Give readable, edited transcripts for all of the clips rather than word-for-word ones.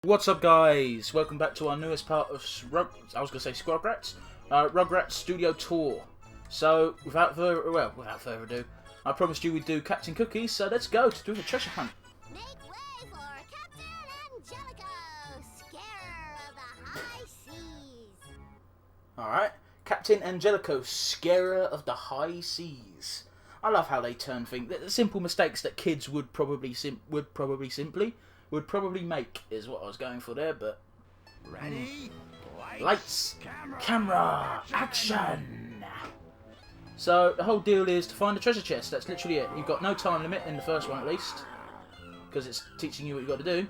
What's up, guys? Welcome back to our newest part of Rugrats Studio Tour. So, without further ado, I promised you we'd do Captain Cookies, so let's go to do the treasure hunt. Make way for Captain Angelica, scarer of the high seas. Alright, Captain Angelica, scarer of the high seas. I love how they turn things. The simple mistakes that kids would probably make is what I was going for there, but ready? Lights, camera, action! So the whole deal is to find a treasure chest. That's literally it. You've got no time limit in the first one, at least, because it's teaching you what you've got to do.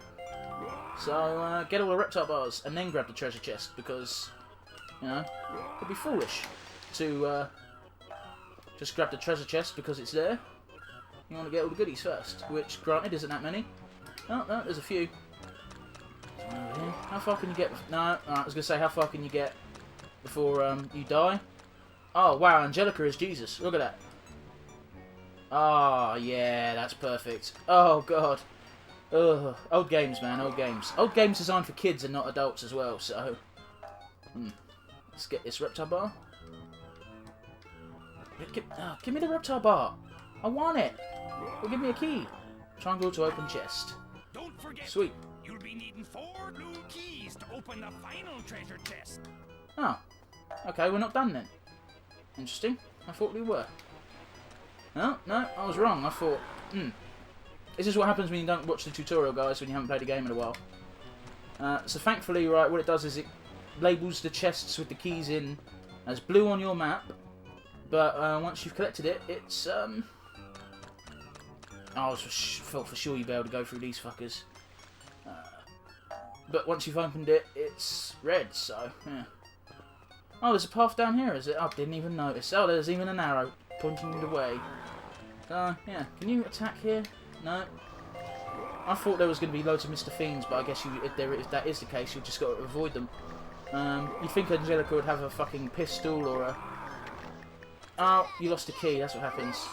So get all the reptile bars and then grab the treasure chest, because it'd be foolish to just grab the treasure chest because it's there. You want to get all the goodies first, which, granted, isn't that many. Oh, no, there's a few. How far can you get? No, I was going to say, how far can you get before you die? Oh, wow, Angelica is Jesus. Look at that. Oh, yeah, that's perfect. Oh, God. Ugh. Old games, man, old games. Old games designed for kids and not adults as well, so... Let's get this reptile bar. Give me the reptile bar. I want it. Well, give me a key. Triangle to open chest. Don't forget, sweet. You'll be needing 4 blue keys to open the final treasure chest. Oh. Okay, we're not done then. Interesting. I thought we were. No, I was wrong. I thought, This is what happens when you don't watch the tutorial, guys, when you haven't played a game in a while. So thankfully, right, what it does is it labels the chests with the keys in as blue on your map. But once you've collected it, it's, I felt for sure you'd be able to go through these fuckers. But once you've opened it, it's red, so, yeah. Oh, there's a path down here, is it? I didn't even notice. Oh, there's even an arrow pointing the way. Yeah. Can you attack here? No. I thought there was going to be loads of Mr. Fiends, but I guess if that is the case, you've just got to avoid them. You'd think Angelica would have a fucking pistol or a... Oh, you lost a key, that's what happens.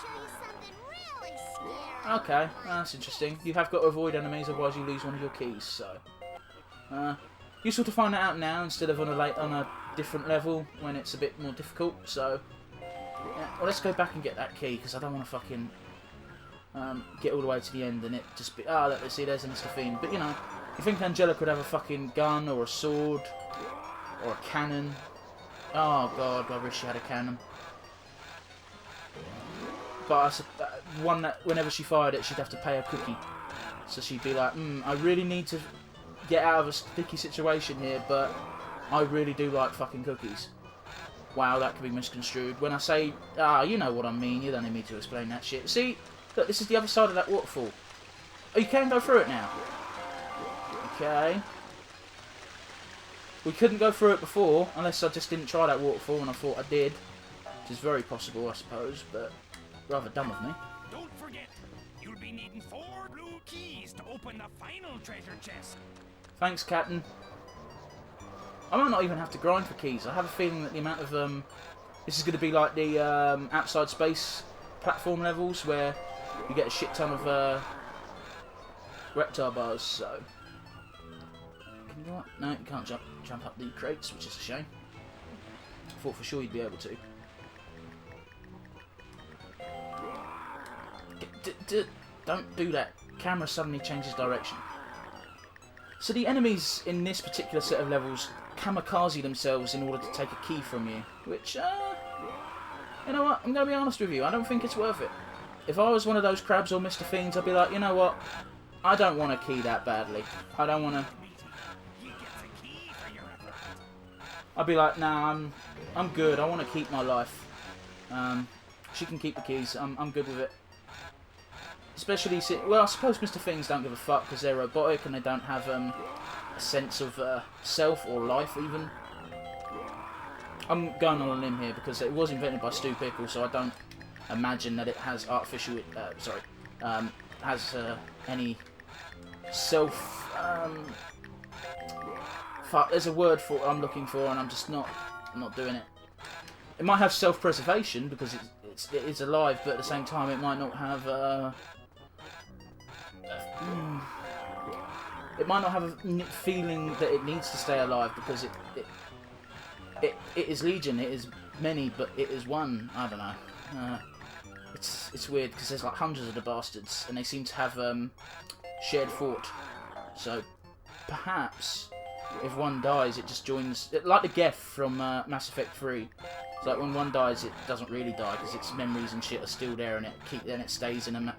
Okay, that's interesting. You have got to avoid enemies, otherwise you lose one of your keys, so... useful to find that out now instead of on a different level when it's a bit more difficult, so... Yeah, well, let's go back and get that key, because I don't want to fucking... get all the way to the end and it just be... Ah, let's see, there's a Mr. Fiend. But, you think Angelica could have a fucking gun or a sword or a cannon. Oh, God, I wish she had a cannon. But one that, whenever she fired it, she'd have to pay a cookie. So she'd be like, I really need to get out of a sticky situation here, but I really do like fucking cookies. Wow, that could be misconstrued. When I say, you know what I mean, you don't need me to explain that shit. See, look, this is the other side of that waterfall. Oh, you can go through it now. Okay. We couldn't go through it before, unless I just didn't try that waterfall and I thought I did. Which is very possible, I suppose, but... rather dumb of me. Don't forget, you'll be needing 4 blue keys to open the final treasure chest. Thanks, Captain. I might not even have to grind for keys. I have a feeling that the amount of this is going to be like the outside space platform levels where you get a shit ton of reptile bars. So, can you do what? No, you can't jump up the crates, which is a shame. I thought for sure you'd be able to. Don't do that. Camera suddenly changes direction. So the enemies in this particular set of levels kamikaze themselves in order to take a key from you. Which, you know what? I'm going to be honest with you. I don't think it's worth it. If I was one of those crabs or Mr. Fiends, I'd be like, you know what? I don't want a key that badly. I don't want to... I'd be like, nah, I'm good. I want to keep my life. She can keep the keys. I'm good with it. Especially, well, I suppose Mr. Fiends don't give a fuck because they're robotic and they don't have a sense of self or life even. I'm going on a limb here because it was invented by Stu Pickle, so I don't imagine that it has artificial, has any self. Fuck, there's a word for I'm looking for, and I'm just not doing it. It might have self-preservation because it is alive, but at the same time, it might not have. It might not have a feeling that it needs to stay alive because it is legion, it is many, but it is one. I don't know. It's weird because there's like hundreds of the bastards, and they seem to have shared fort. So perhaps if one dies, it just joins, like the Geth from Mass Effect 3. It's like when one dies, it doesn't really die because its memories and shit are still there, and it stays in a.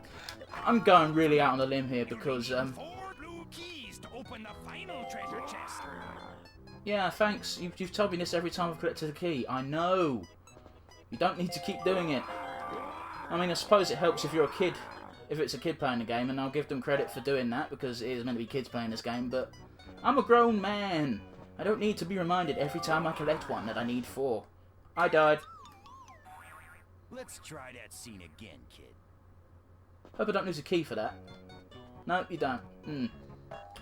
I'm going really out on a limb here because 4 blue keys to open the final treasure chest. yeah, thanks. You've told me this every time I've collected a key. I know. You don't need to keep doing it. I mean, I suppose it helps if you're a kid, if it's a kid playing the game, and I'll give them credit for doing that because it is meant to be kids playing this game. But I'm a grown man. I don't need to be reminded every time I collect one that I need 4. I died. Let's try that scene again, kid. Hope I don't lose a key for that. No, you don't.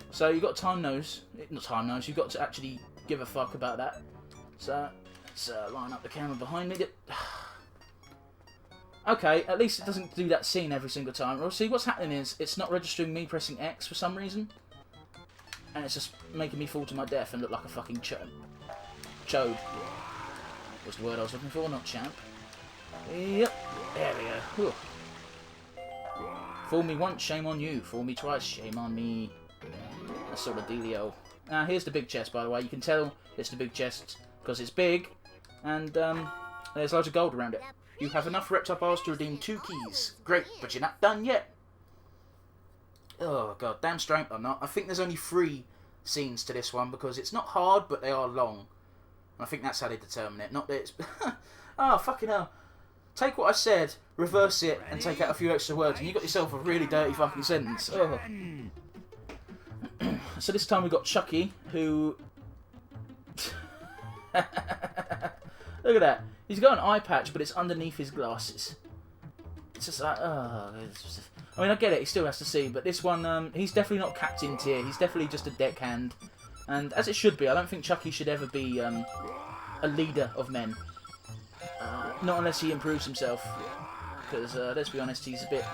So you got time nose. Not time nose. You've got to actually give a fuck about that. So let's line up the camera behind me. Okay, at least it doesn't do that scene every single time. Well, see, what's happening is it's not registering me pressing X for some reason, and it's just making me fall to my death and look like a fucking chode. Was the word I was looking for, not champ. Yep, there we go. Whew. Fool me once, shame on you. Fool me twice, shame on me. That sort of dealio. Now, here's the big chest, by the way. You can tell it's the big chest because it's big, and there's loads of gold around it. You have enough reptiles to redeem 2 keys. Great, but you're not done yet. Oh, god, damn straight I'm not. I think there's only 3 scenes to this one because it's not hard, but they are long. I think that's how they determine it. Not that it's... oh, fucking hell. Take what I said, reverse it, and take out a few extra words, and you got yourself a really dirty fucking sentence. Oh. So this time we got Chucky, who... Look at that. He's got an eye patch, but it's underneath his glasses. It's just like, oh... I mean, I get it, he still has to see, but this one, he's definitely not captain tier. He's definitely just a deckhand. And as it should be, I don't think Chucky should ever be a leader of men. Not unless he improves himself. Because, let's be honest, he's a bit...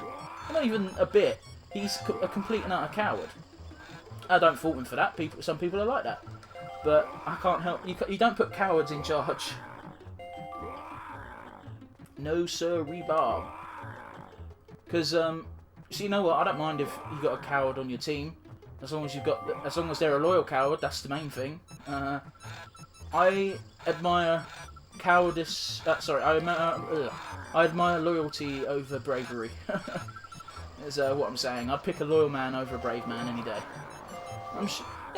Not even a bit. He's a complete and utter coward. I don't fault him for that. Some people are like that. But I can't help... You don't put cowards in charge. No, sir, rebarb. Because, so you know what? I don't mind if you got a coward on your team. As long as they're a loyal coward, that's the main thing. I admire cowardice. I admire loyalty over bravery. Is what I'm saying. I'd pick a loyal man over a brave man any day.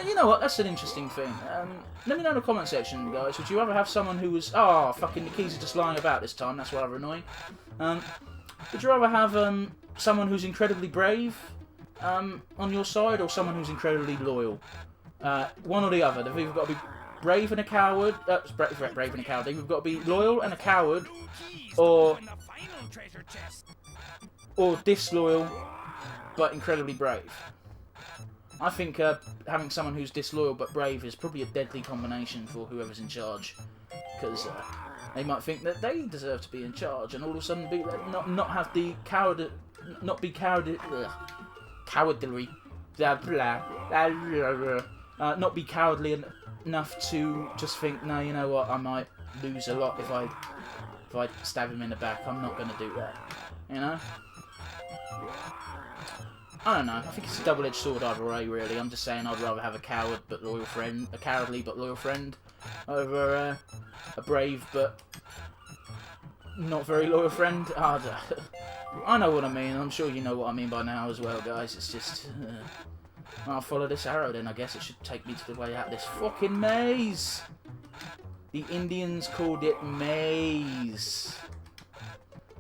You know what? That's an interesting thing. Let me know in the comment section, guys. Would you rather have someone who was... Oh, fucking the keys are just lying about this time. That's rather annoying. Would you rather have someone who's incredibly brave on your side, or someone who's incredibly loyal? One or the other. They've either got to be brave and a coward. Brave and a coward. They've got to be loyal and a coward, or disloyal but incredibly brave. I think having someone who's disloyal but brave is probably a deadly combination for whoever's in charge, because they might think that they deserve to be in charge, and all of a sudden not have the coward, not be cowardly, not be cowardly enough to just think, no, you know what, I might lose a lot if I stab him in the back. I'm not going to do that, you know. I don't know. I think it's a double-edged sword either way, really. I'm just saying I'd rather have a coward but loyal friend, a cowardly but loyal friend, over a brave but not very loyal friend. I know what I mean. I'm sure you know what I mean by now as well, guys. It's just... I'll follow this arrow then. I guess it should take me to the way out of this fucking maze. The Indians called it maze.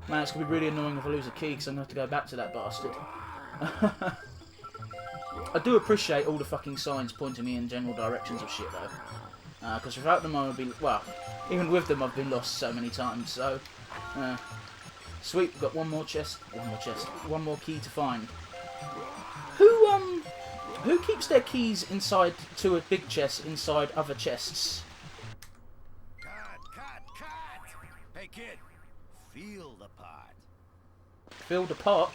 Man, it's going to be really annoying if I lose a key, because I'm going to have to go back to that bastard. I do appreciate all the fucking signs pointing me in general directions of shit, though. Because without them I would be... Well, even with them I've been lost so many times, so... Sweet, we've got one more chest. One more key to find. Who keeps their keys inside to a big chest inside other chests? Cut! Hey, kid, feel the pot. Feel the pot?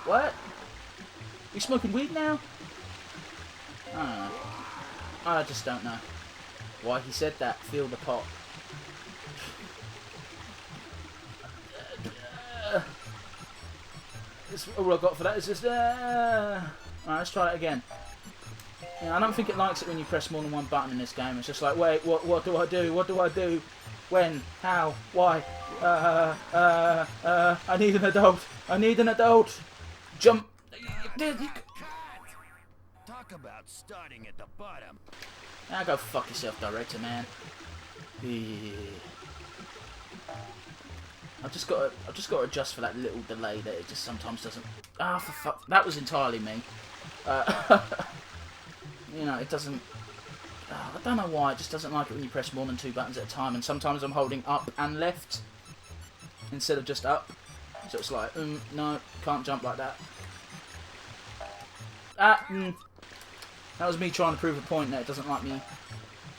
What? You smoking weed now? I don't know. I just don't know why he said that. Feel the pot. All I got for that is just... Alright, let's try it again. Yeah, I don't think it likes it when you press more than one button in this game. It's just like, wait, what do I do? What do I do? When? How? Why? I need an adult. I need an adult. Jump. Talk about starting at the bottom. Now go fuck yourself, director, man. I've just got to adjust for that little delay that it just sometimes doesn't. Ah, for fuck. That was entirely me. You know, it doesn't. I don't know why. It just doesn't like it when you press more than 2 buttons at a time. And sometimes I'm holding up and left instead of just up. So it's like, no, can't jump like that. That was me trying to prove a point that it doesn't like me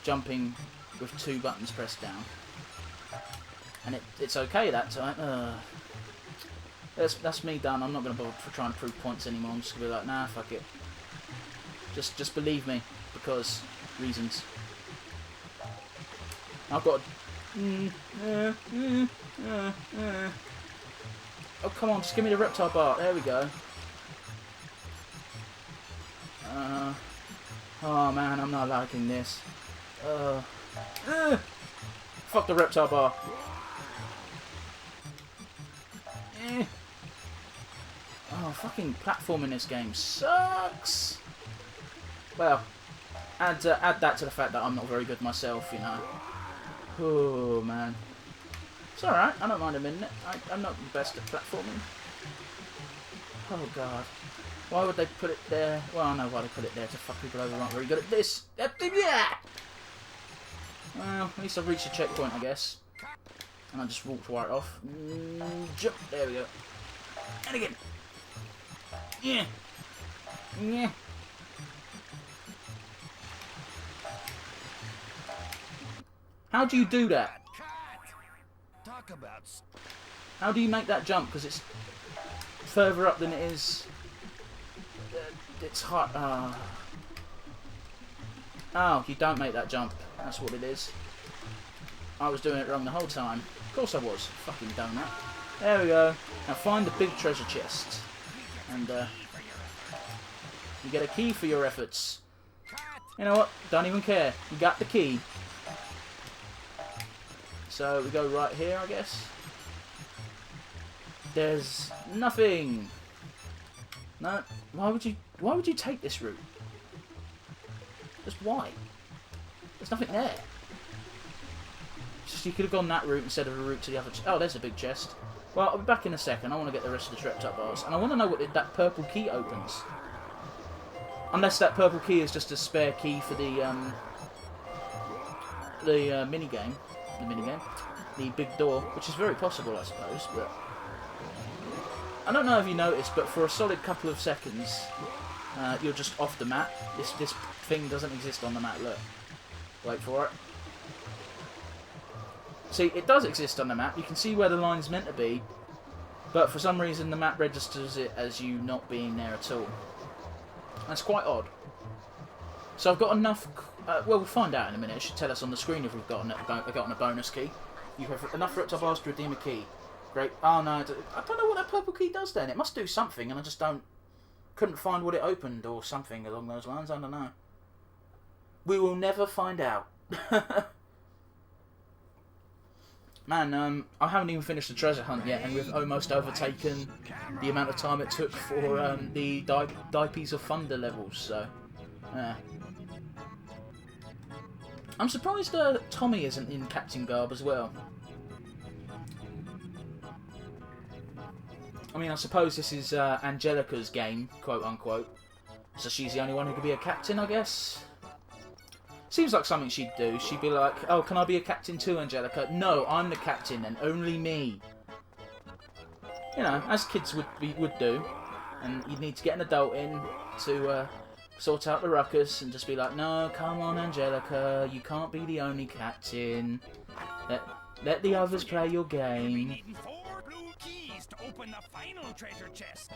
jumping with 2 buttons pressed down. And it's okay that time. That's me done. I'm not going to bother trying to prove points anymore. I'm just going to be like, nah, fuck it. Just believe me, because reasons. I've got... Oh, come on, just give me the reptile bar. There we go. Oh man, I'm not liking this. Fuck the reptile bar. Oh, fucking platform in this game sucks. Well, add that to the fact that I'm not very good myself, you know. Oh man, it's alright. I don't mind a minute. I'm not the best at platforming. Oh god, why would they put it there? Well, I know why they put it there, to fuck people over who aren't very good at this. Yeah. Well, at least I've reached a checkpoint, I guess. And I just walked right off. Jump. There we go. And again. Yeah. Yeah. How do you do that? Talk about. How do you make that jump? Because it's further up than it is. It's hard. Oh, you don't make that jump. That's what it is. I was doing it wrong the whole time. Of course I was. Fucking donut. There we go. Now find the big treasure chest. And you get a key for your efforts. You know what? Don't even care. You got the key. So we go right here, I guess. There's nothing. No. Why would you take this route? Just why? There's nothing there. Just you could have gone that route instead of a route to the other. Oh, there's a big chest. Well, I'll be back in a second. I want to get the rest of the Treptop bars, and I want to know what that purple key opens. Unless that purple key is just a spare key for the minigame. The big door, which is very possible, I suppose, but I don't know if you noticed, but for a solid couple of seconds, you're just off the map. This thing doesn't exist on the map. Look, wait for it. See, it does exist on the map. You can see where the line's meant to be, but for some reason the map registers it as you not being there at all. That's quite odd. So I've got enough. Well, we'll find out in a minute. It should tell us on the screen if we've gotten a bonus key. You have enough reptile bars to redeem a key. Great. Oh no, I don't know what that purple key does then. It must do something, and I just couldn't find what it opened or something along those lines. I don't know. We will never find out. Man, I haven't even finished the treasure hunt yet, and we've almost overtaken the amount of time it took for the Diapies of Thunder levels. So, yeah. I'm surprised Tommy isn't in Captain Garb as well. I mean, I suppose this is Angelica's game, quote unquote. So she's the only one who could be a captain, I guess. Seems like something she'd do. She'd be like, "Oh, can I be a captain too, Angelica?" "No, I'm the captain, and only me." You know, as kids would do, and you'd need to get an adult in to sort out the ruckus and just be like, "No, come on, Angelica, you can't be the only captain. Let the others play your You'll be game." needing 4 blue keys to open the final treasure chest.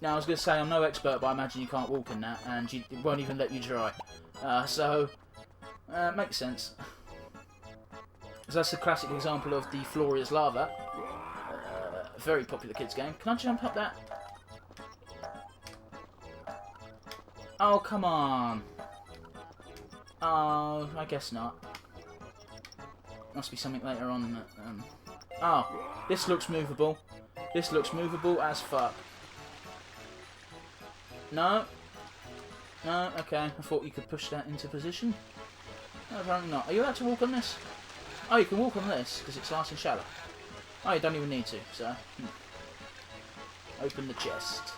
Now, I was going to say, I'm no expert, but I imagine you can't walk in that, and it won't even let you try. Makes sense. So that's a classic example of the floor is lava. Very popular kids game. Can I jump up that? Oh, come on. Oh, I guess not. Must be something later on that, oh, this looks movable. This looks movable as fuck. No. No, okay. I thought you could push that into position. No, apparently not. Are you allowed to walk on this? Oh, you can walk on this, because it's nice and shallow. Oh, you don't even need to, so... Open the chest.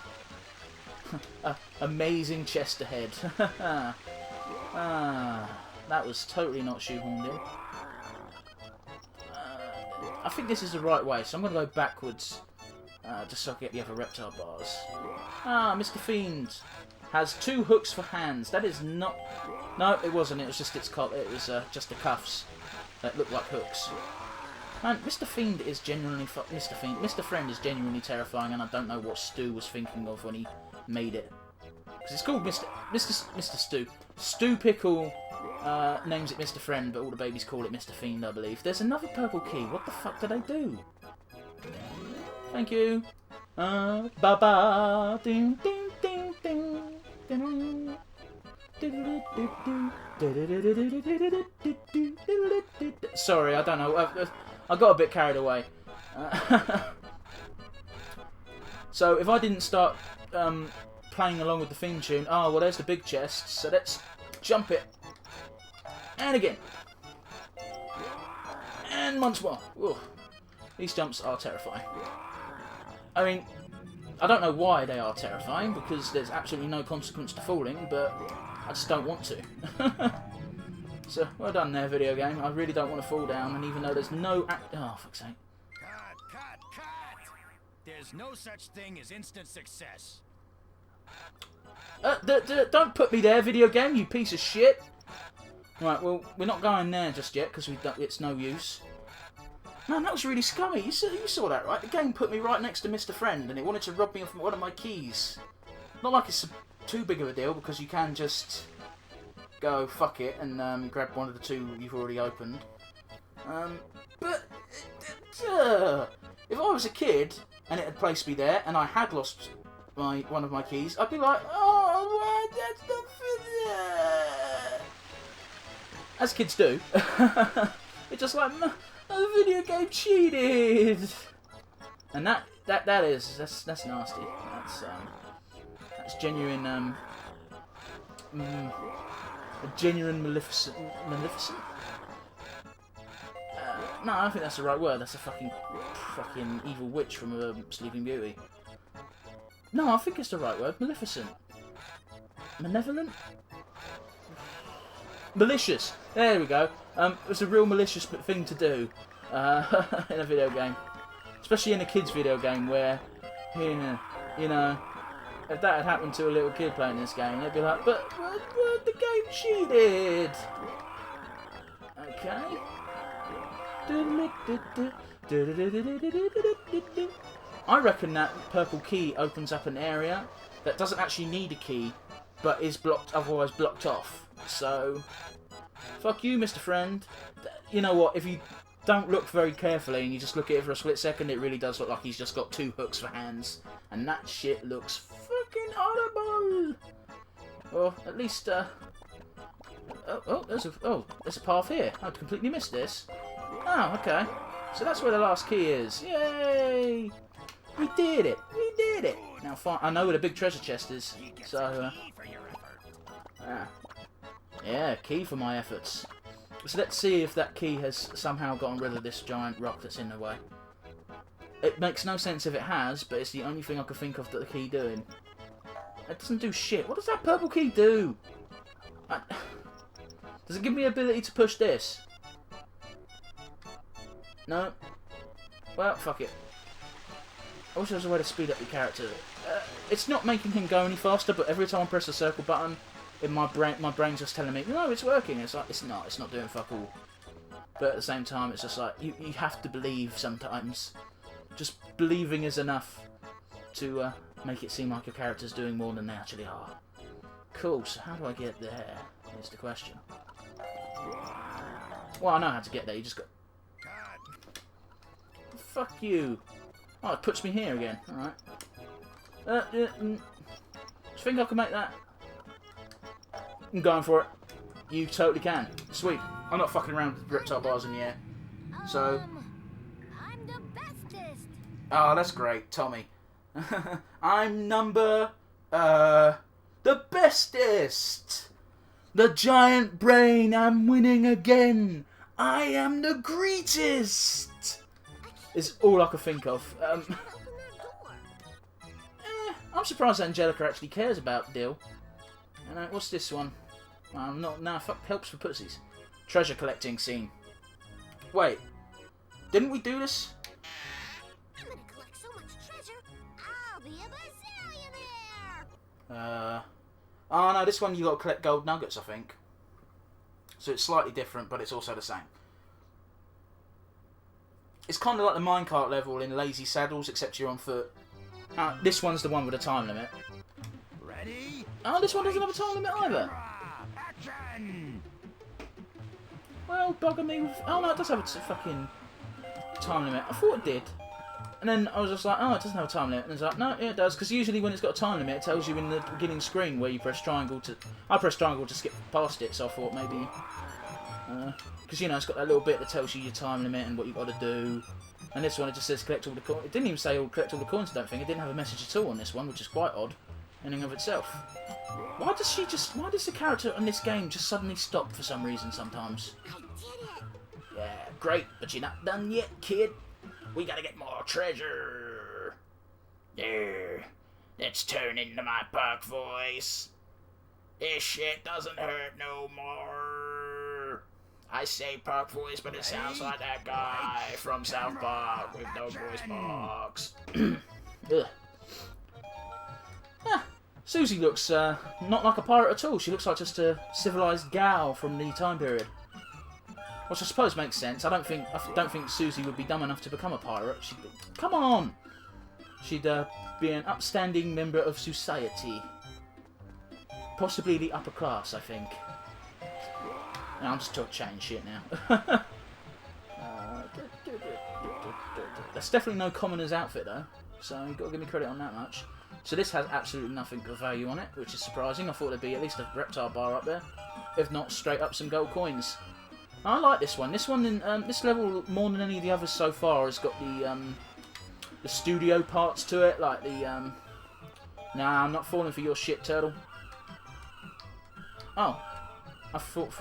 Amazing chest ahead. That was totally not shoehorned in. I think this is the right way, so I'm going to go backwards. Just so I can get the other reptile bars. Ah, Mr. Fiend has 2 hooks for hands. That is not... No, it wasn't. It was just its just the cuffs that look like hooks. Man, Mr. Fiend is genuinely... Mr. Friend is genuinely terrifying, and I don't know what Stu was thinking of when he made it. Because it's called Mr. Stu. Stu Pickle names it Mr. Friend, but all the babies call it Mr. Fiend, I believe. There's another purple key. What the fuck did I do? Thank you. Ba-ba. Ding, ding, ding, ding. Ding. Sorry, I don't know. I got a bit carried away. So if I didn't start playing along with the theme tune, oh well, there's the big chest. So let's jump it, and again, and once more. Ooh. These jumps are terrifying. I mean, I don't know why they are terrifying because there's absolutely no consequence to falling, but I just don't want to. So, well done there, video game. I really don't want to fall down, and even though there's no... Oh, fuck's sake. Cut! There's no such thing as instant success. Don't put me there, video game, you piece of shit. Right, well, we're not going there just yet, because it's no use. Man, that was really scummy. You saw that, right? The game put me right next to Mr. Friend, and it wanted to rob me of one of my keys. Not like it's too big of a deal, because you can just... go fuck it and grab one of the 2 you've already opened. But if I was a kid and it had placed me there and I had lost one of my keys, I'd be like, oh, that's not fair. As kids do. It's just like, the video game cheated. And that's nasty. That's genuine. A genuine Maleficent? No, I don't think that's the right word. That's a fucking evil witch from Sleeping Beauty. No, I think it's the right word. Maleficent. Malevolent? Malicious. There we go. It's a real malicious thing to do in a video game. Especially in a kid's video game where, you know, if that had happened to a little kid playing this game, they'd be like, but the game cheated! Okay. I reckon that purple key opens up an area that doesn't actually need a key, but is otherwise blocked off. So, fuck you, Mr. Friend. You know what, if you don't look very carefully and you just look at it for a split second, it really does look like he's just got 2 hooks for hands. And that shit looks fucking horrible! Well, at least, there's a path here. I'd completely missed this. Oh, okay. So that's where the last key is. Yay! We did it! We did it! Now, fine. I know where the big treasure chest is. So, yeah, key for my efforts. So let's see if that key has somehow gotten rid of this giant rock that's in the way. It makes no sense if it has, but it's the only thing I could think of that the key doing. It doesn't do shit. What does that purple key do? Does it give me the ability to push this? No. Well, fuck it. I wish there was a way to speed up your character. It's not making him go any faster, but every time I press the circle button, in my brain's just telling me, no, it's working. It's like, it's not doing fuck all. But at the same time, it's just like, you have to believe sometimes. Just believing is enough to make it seem like your character's doing more than they actually are. Cool, so how do I get there? Is the question. Well, I know how to get there, you just got... Fuck you. Oh, it puts me here again. Alright. Do you think I can make that? I'm going for it. You totally can. Sweet. I'm not fucking around with reptile bars in the air. So... I'm the bestest. Oh, that's great, Tommy. I'm number... the bestest! The giant brain, I'm winning again! I am the greatest! Is all I could think of. Open that door. I'm surprised Angelica actually cares about Dill. And what's this one? I'm not... Nah, fuck, helps for pussies. Treasure collecting scene. Wait. Didn't we do this? I'm gonna collect so much treasure, I'll be a bazillionaire. Oh no, this one you got to collect gold nuggets, I think. So it's slightly different, but it's also the same. It's kind of like the minecart level in Lazy Saddles, except you're on foot. This one's the one with a time limit. Ready? Oh, this one doesn't have a time limit either. Action! Well, bugger me. Oh no, it does have a fucking time limit. I thought it did. And then I was just like, oh, it doesn't have a time limit. And it's like, no, yeah, it does. Because usually when it's got a time limit, it tells you in the beginning screen where you press triangle to... I pressed triangle to skip past it, so I thought maybe... Because, you know, it's got that little bit that tells you your time limit and what you've got to do. And this one, it just says collect all the coins. It didn't even say collect all the coins, I don't think. It didn't have a message at all on this one, which is quite odd in and of itself. Why does the character in this game just suddenly stop for some reason sometimes? I did it. Yeah, great, but you're not done yet, kid. We gotta get more treasure. There. Let's turn into my park voice. This shit doesn't hurt no more. I say park voice, but it sounds like that guy from South Park with no voice box. Ugh. Susie looks not like a pirate at all. She looks like just a civilized gal from the time period. Which I suppose makes sense. I don't think Susie would be dumb enough to become a pirate. She'd be, come on! She'd be an upstanding member of society. Possibly the upper class, I think. No, I'm just chatting shit now. That's definitely no commoner's outfit though, so you've got to give me credit on that much. So this has absolutely nothing of value on it, which is surprising. I thought there'd be at least a reptile bar up there, if not straight up some gold coins. I like this one. This one, in this level, more than any of the others so far, has got the studio parts to it, like the Nah, I'm not falling for your shit, turtle. Oh, I thought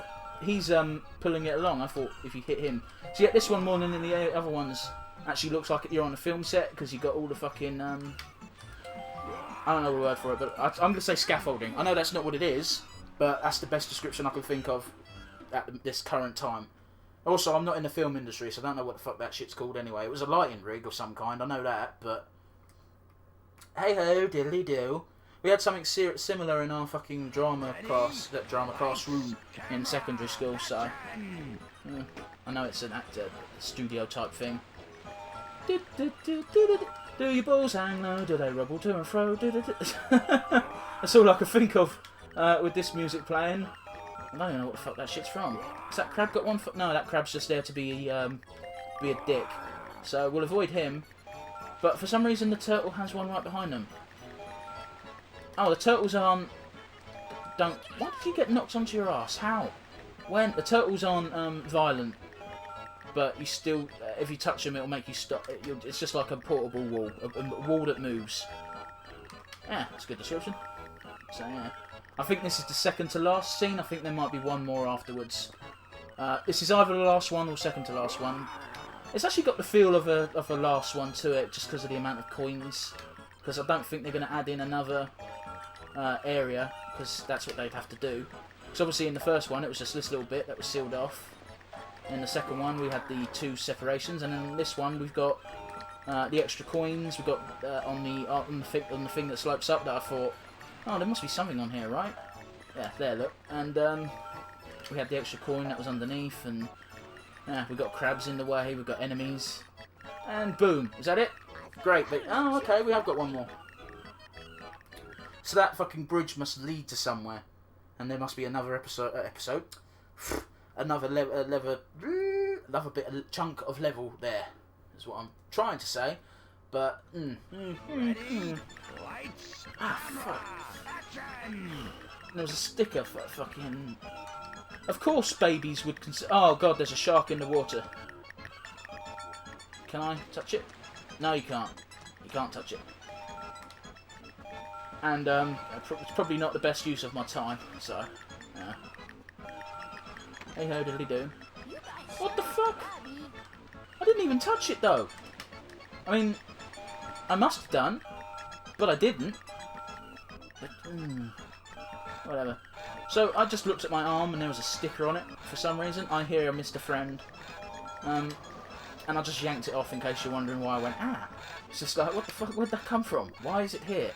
he's pulling it along. I thought if you hit him. So yeah, this one more than any of the other ones actually looks like you're on a film set because you got all the fucking I don't know the word for it, but I'm going to say scaffolding. I know that's not what it is, but that's the best description I can think of at this current time. Also, I'm not in the film industry, so I don't know what the fuck that shit's called anyway. It was a lighting rig of some kind, I know that, but... Hey-ho, diddly-do. We had something similar in our fucking drama class, that drama classroom in secondary school, so... I know it's an actor, studio type thing. Do your balls hang low? Do they rubble to and fro? That's all I could think of with this music playing. I don't even know what the fuck that shit's from. Has that crab got one foot? No, that crab's just there to be a dick. So we'll avoid him. But for some reason the turtle has one right behind them. Oh, the turtles aren't... Don't... Why did you get knocked onto your ass? How? When? The turtles aren't violent. But you still... if you touch them, it'll make you stop. It's just like a portable wall. A wall that moves. Yeah, that's a good description. So, yeah. I think this is the second to last scene. I think there might be one more afterwards. This is either the last one or second to last one. It's actually got the feel of a last one to it, just because of the amount of coins. Because I don't think they're going to add in another area, because that's what they'd have to do. Because obviously in the first one, it was just this little bit that was sealed off. In the second one, we had the two separations, and in this one, we've got the extra coins. We've got on the thing that slopes up that I thought, oh, there must be something on here, right? Yeah, there, look. And we had the extra coin that was underneath, and we've got crabs in the way, we've got enemies. And boom, is that it? Great, but, oh, okay, we have got one more. So that fucking bridge must lead to somewhere. And there must be another episode. Another chunk of level there. Is what I'm trying to say. But, Lights, fuck. action! There was a sticker for fucking... Of course babies would consider... Oh god, there's a shark in the water. Can I touch it? No, you can't. You can't touch it. And, it's probably not the best use of my time, so... Yeah. Hey ho diddly do. What the fuck? I didn't even touch it though. I mean, I must have done, but I didn't. But, whatever. So I just looked at my arm and there was a sticker on it for some reason. I hear a Mr. Friend. And I just yanked it off in case you're wondering why I went, ah. It's just like, what the fuck, where'd that come from? Why is it here?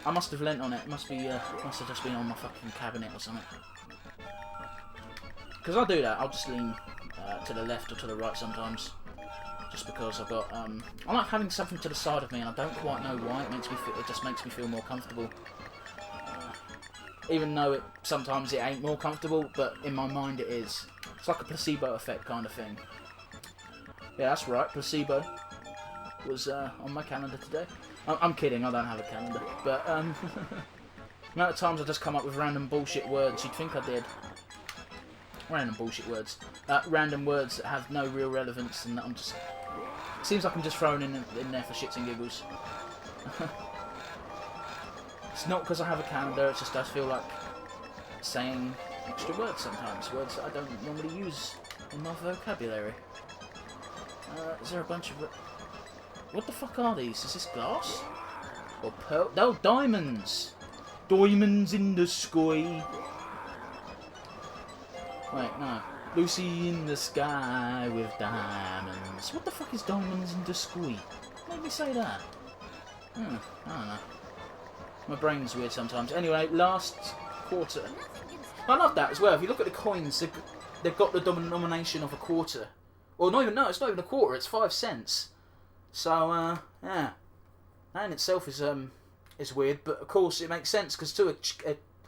I must have lent on it. It must have just been on my fucking cabinet or something. Because I'll do that. I'll just lean to the left or to the right sometimes. Just because I've got, I like having something to the side of me and I don't quite know why. It just makes me feel more comfortable. Even though sometimes it ain't more comfortable, but in my mind it is. It's like a placebo effect kind of thing. Yeah, that's right, placebo was on my calendar today. I'm kidding, I don't have a calendar. But, the amount of times I just come up with random bullshit words, you'd think I did. Random bullshit words. Random words that have no real relevance and that I'm just... It seems like I'm just throwing in there for shits and giggles. It's not because I have a calendar, it just does feel like saying extra words sometimes. Words that I don't normally use in my vocabulary. Is there a bunch of... What the fuck are these? Is this glass? Or pearl? No, diamonds! Diamonds in the sky. Wait, no. Lucy in the sky with diamonds. What the fuck is diamonds in the sky? Let me say that. I don't know. My brain's weird sometimes. Anyway, last quarter. I love that as well. If you look at the coins, they've got the denomination of a quarter. Or not even, no, it's not even a quarter, it's 5 cents. So, yeah. That in itself is weird, but of course it makes sense, because to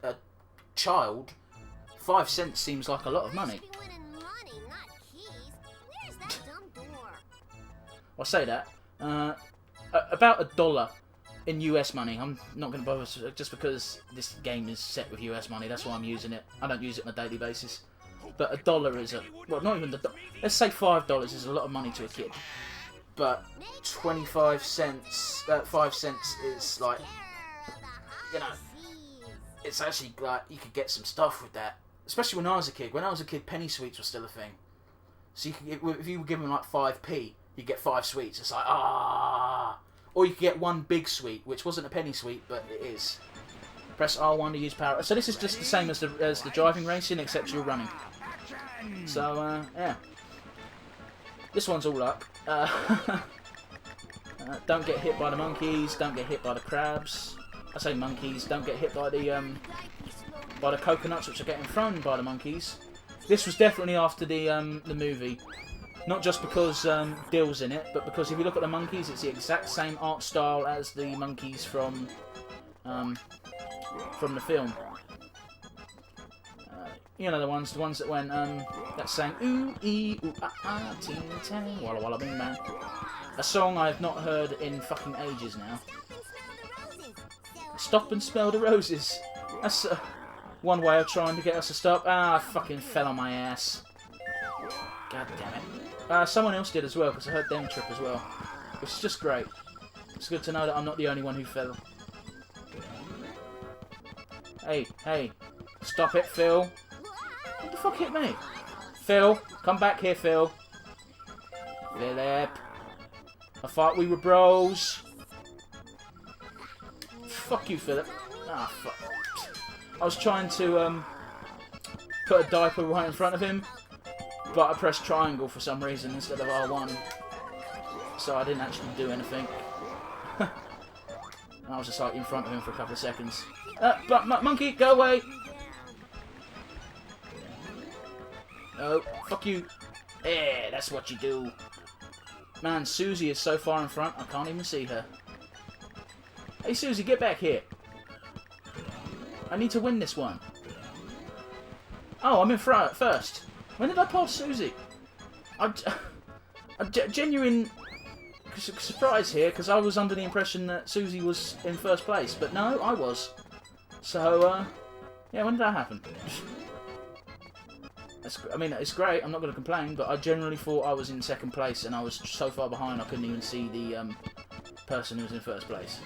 a child, 5 cents seems like a lot of money. I say that. About $1 in US money. I'm not going to bother, just because this game is set with US money, that's why I'm using it. I don't use it on a daily basis. But $1 is well, not even let's say $5 is a lot of money to a kid. But 25 cents, 5 cents is like, you know, it's actually like, you could get some stuff with that. Especially when I was a kid. When I was a kid, penny sweets were still a thing. So you could get, if you were given like 5p, you get 5 sweets. It's like, ah. Or you could get one big sweet, which wasn't a penny sweet, but it is. Press R1 to use power. So this is just the same as the driving racing, except you're running. So, yeah. This one's all up. Don't get hit by the monkeys, don't get hit by the crabs. I say monkeys, don't get hit by the coconuts which are getting thrown by the monkeys. This was definitely after the movie. Not just because Dill's in it, but because if you look at the monkeys, it's the exact same art style as the monkeys from the film. You know, the ones that went that sang ooh ee ooh ah ah ting tang walla walla bing bang. A song I have not heard in fucking ages now. Stop and smell the roses. That's one way of trying to get us to stop. Ah, I fucking fell on my ass. God damn it. Someone else did as well, because I heard them trip as well. Which is just great. It's good to know that I'm not the only one who fell. Hey, hey. Stop it, Phil. What the fuck hit me? Phil, come back here, Phil. Philip. I thought we were bros. Fuck you, Philip. Ah, fuck. I was trying to put a diaper right in front of him, but I pressed triangle for some reason instead of R1. So I didn't actually do anything. I was just like in front of him for a couple of seconds. But monkey, go away! Oh, fuck you. Yeah, that's what you do. Man, Susie is so far in front, I can't even see her. Hey, Susie, get back here. I need to win this one. Oh, I'm in first. When did I pass Susie? A genuine surprise here, because I was under the impression that Susie was in first place, but no, I was. So, yeah, when did that happen? I mean, it's great, I'm not going to complain, but I generally thought I was in second place, and I was so far behind I couldn't even see the person who was in first place.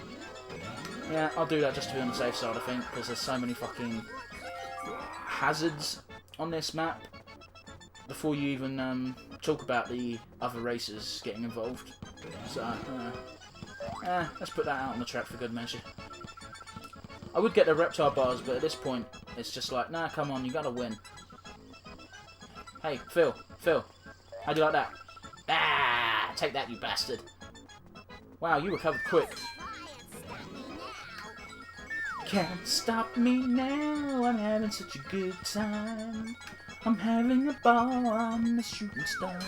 Yeah, I'll do that just to be on the safe side, I think, because there's so many fucking hazards on this map before you even talk about the other racers getting involved. So, let's put that out on the track for good measure. I would get the reptile bars, but at this point, it's just like, nah, come on, you gotta win. Hey, Phil, how do you like that? Ah, take that, you bastard. Wow, you recovered quick. Can't stop me now, I'm having such a good time. I'm having a ball, I'm a shooting star.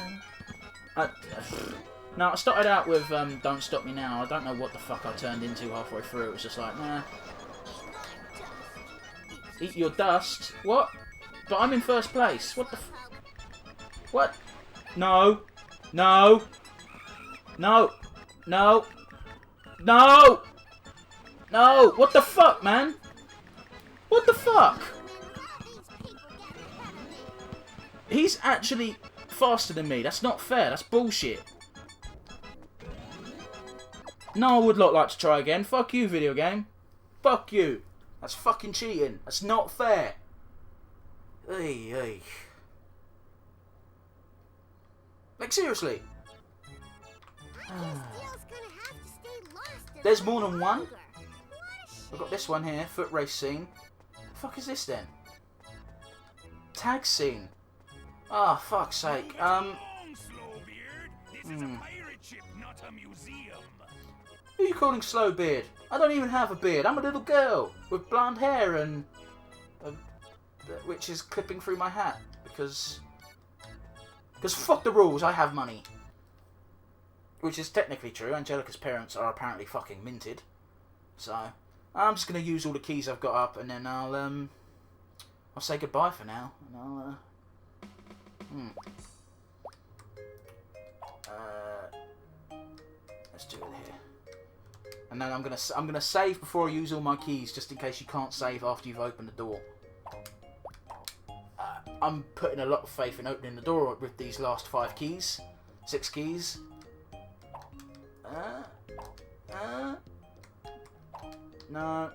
Now, I started out with Don't Stop Me Now. I don't know what the fuck I turned into halfway through. It was just like, nah. Eat your dust? What? But I'm in first place. What the f... What? No. No. No. No. No! No! What the fuck, man? What the fuck? He's actually faster than me. That's not fair. That's bullshit. No, I would not like to try again. Fuck you, video game. Fuck you. That's fucking cheating. That's not fair. Hey, hey. Like, seriously. There's more than one? I've got this one here. Foot race scene. The fuck is this then? Tag scene. Ah, oh, fuck's sake. Who are you calling Slowbeard? I don't even have a beard. I'm a little girl with blonde hair and which is clipping through my hat because fuck the rules. I have money, which is technically true. Angelica's parents are apparently fucking minted, so I'm just gonna use all the keys I've got up, and then I'll say goodbye for now, and I'll let's do it here. And then I'm gonna save before I use all my keys, just in case you can't save after you've opened the door. I'm putting a lot of faith in opening the door with these last 6 keys. No,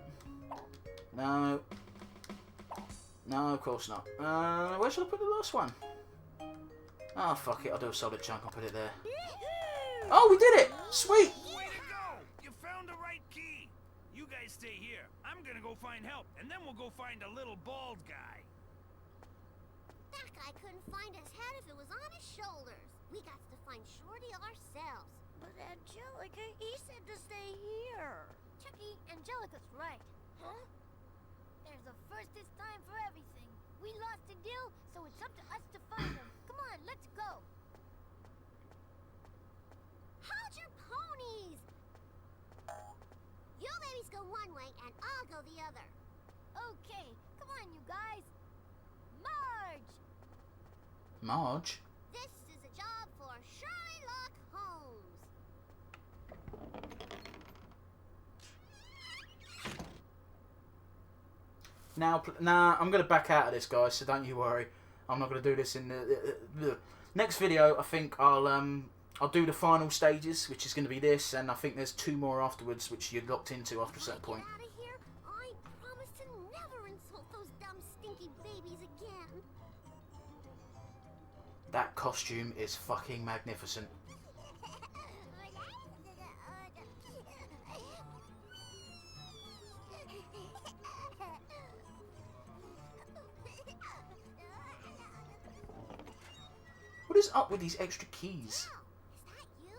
of course not. Where should I put the last one? Oh, fuck it, I'll do a solid chunk, I'll put it there. Oh, we did it! Sweet! Way to go! You found the right key. You guys stay here. I'm gonna go find help, and then we'll go find a little bald guy. That guy couldn't find his head if it was on his shoulders. We got to find Shorty ourselves. But Angelica, he said to stay here. Chucky, Angelica's right. Huh? There's a first this time for everything. We lost the deal, so it's up to us to find him. Come on, let's go. Hold your ponies! You babies go one way, and I'll go the other. Okay, come on, you guys. Marge! Marge? This is a job for Sherlock Holmes. Now, nah, I'm going to back out of this, guys, so don't you worry. I'm not going to do this in the next video. I think I'll do the final stages, which is going to be this, and I think there's 2 more afterwards, which you're locked into after a certain point. Get out of here. I promise to never insult those dumb, stinky babies again. That costume is fucking magnificent. What is up with these extra keys? Is that you?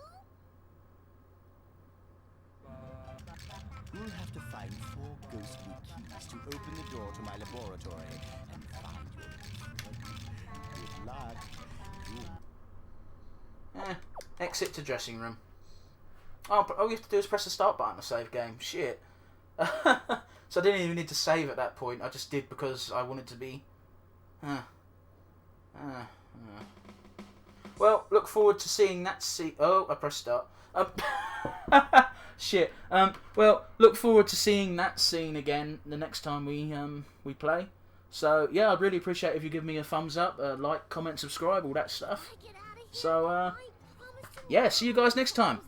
You'll have to find 4 ghostly keys to open the door to my laboratory and find your good luck. Exit to dressing room. Oh, but all you have to do is press the start button to save game. Shit. So I didn't even need to save at that point. I just did because I wanted to be... Well, look forward to seeing that scene... Oh, I pressed start. Shit. Well, look forward to seeing that scene again the next time we play. So, yeah, I'd really appreciate if you give me a thumbs up, like, comment, subscribe, all that stuff. So, yeah, see you guys next time.